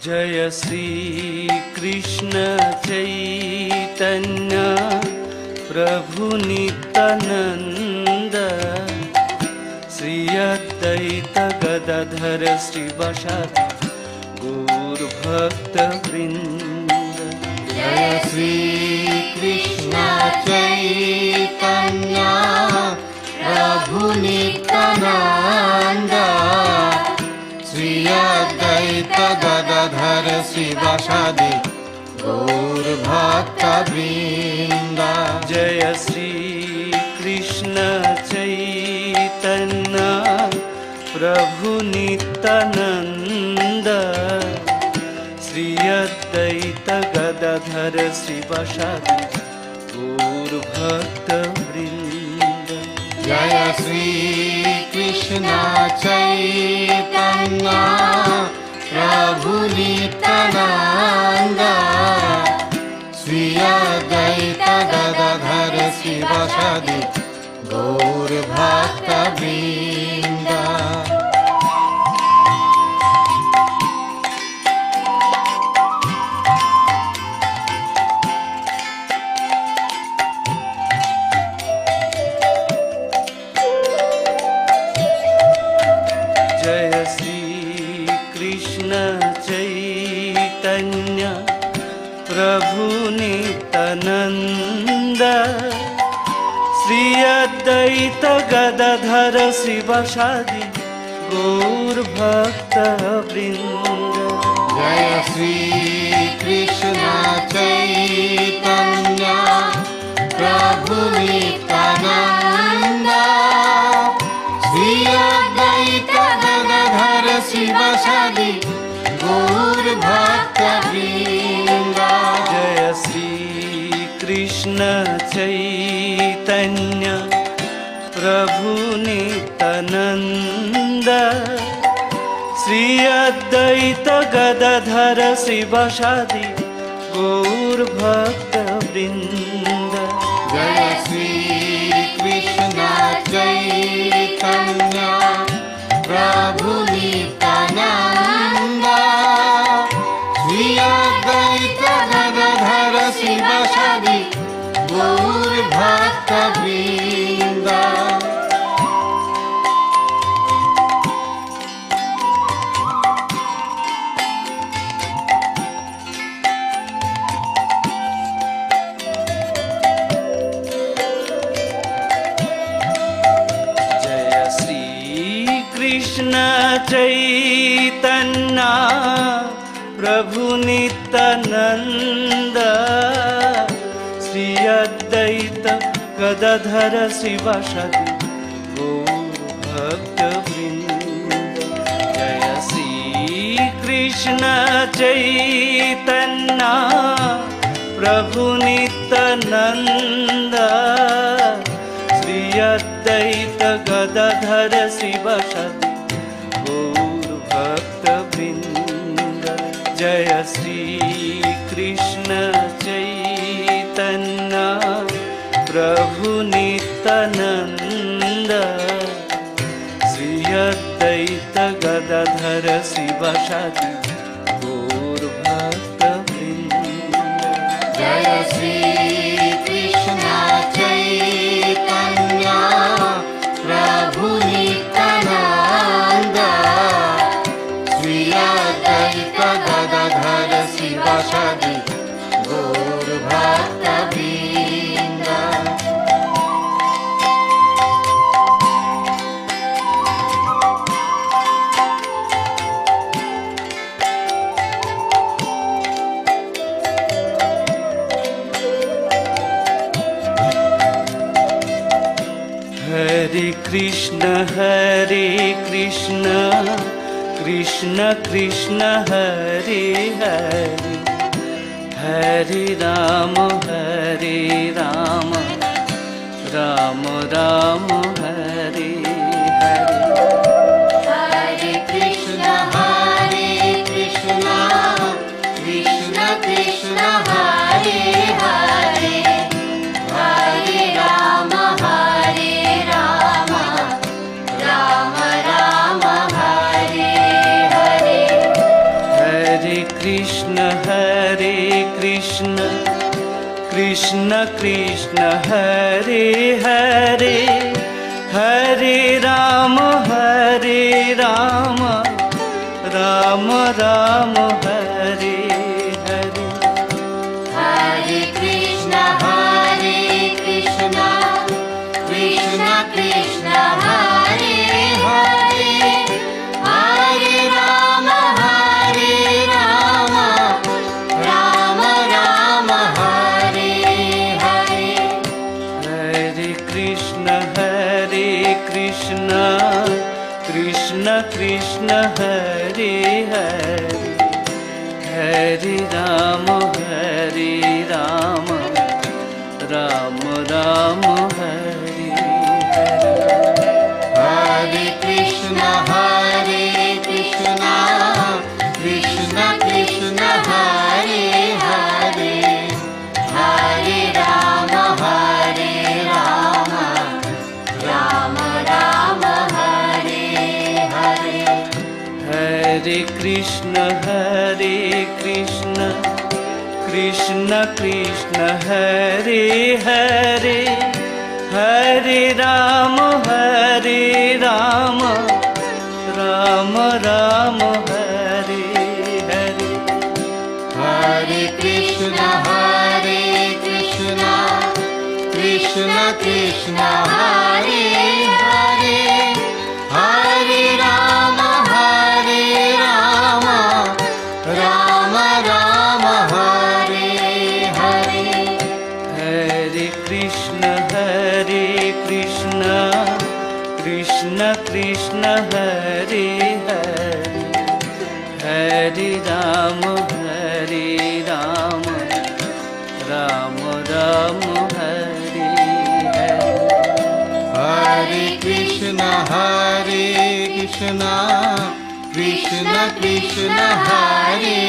जय श्री कृष्ण चैतन्य प्रभु नित्यानंद श्री अद्वैत गदाधर श्रीवासादि गौर भक्त वृंद। जय श्री कृष्ण चैतन्य प्रभु नित्यानंद श्री अद्वैत गदाधर श्रीवासादि गौर भक्त वृंद। जय श्री कृष्ण चैतन्य प्रभु नित्यानंद श्री अद्वैत गदाधर श्रीवासादि गौर भक्त वृंद। जय श्री कृष्ण चैतन्य प्रभु नित्यानंद श्री अद्वैत गदाधर श्रीवासादि गौर भक्त वृंद। जय श्री कृष्ण चैतन्य प्रभु नित्यानंद श्री अद्वैत गदाधर श्रीवासादि गौर भक्त वृंद। जय श्री कृष्ण चैतन्य प्रभु नित्यानंद श्री अद्वैत गदाधर श्रीवासादि गौर भक्त वृंद। जय श्री कृष्ण चैतन्य प्रभु नित्यानंद श्री अद्वैत गदाधर श्रीवासादि गौर भक्त वृंद। जय श्री कृष्ण चैतन्य प्रभु नित्यानंद श्री अद्वैत गदाधर श्रीवासादि गौर भक्त वृंद। जय श्री कृष्ण चैतन्य प्रभु नित्यानंद श्री अद्वैत गदाधर श्रीवासादि गौर भक्त वृंद। जय श्री कृष्ण चैतन्य प्रभु नित्यानंद श्री अद्वैत गदाधर श्रीवासादि गौर भक्त वृंद। जय श्री कृष्ण चैतन्य प्रभु नित्यानंद श्री अद्वैत गदाधर श्रीवासादि गौर भक्त वृंद। जय श्री कृष्ण चैतन्य प्रभु नित्यानंद श्री अद्वैत गदाधर श्रीवासादि गौर भक्त वृंद। हरे कृष्ण कृष्ण कृष्ण हरे हरे हरे राम राम राम हरे हरे। हरे कृष्ण कृष्ण कृष्ण हरे हरे हरे राम राम राम हरे हरे। कृष्ण कृष्ण कृष्ण हरे हरे, हरे Ram Ram Ram Hare Hare. Hare Krishna, Krishna Krishna, Hare Hare, Hare Rama, Rama Rama, Hare Hare. हरे कृष्ण कृष्ण कृष्ण हरे हरे, हरे Ram Ram Ram Hare Hare. Hare Krishna, Krishna Krishna, Hare Hare, Hare Rama, Rama Rama, Hare Hare. हरे कृष्ण कृष्ण कृष्ण हरे हरे, हरे Ram Ram Ram Hare Hare. Hare Krishna, Krishna Krishna, Hare Hare, Hare Rama, Rama Rama, Hare Hare. हरे कृष्ण कृष्ण कृष्ण हरे हरे, हरे Ram Ram Ram Hare Hare. Hare Krishna, Krishna Krishna, Hare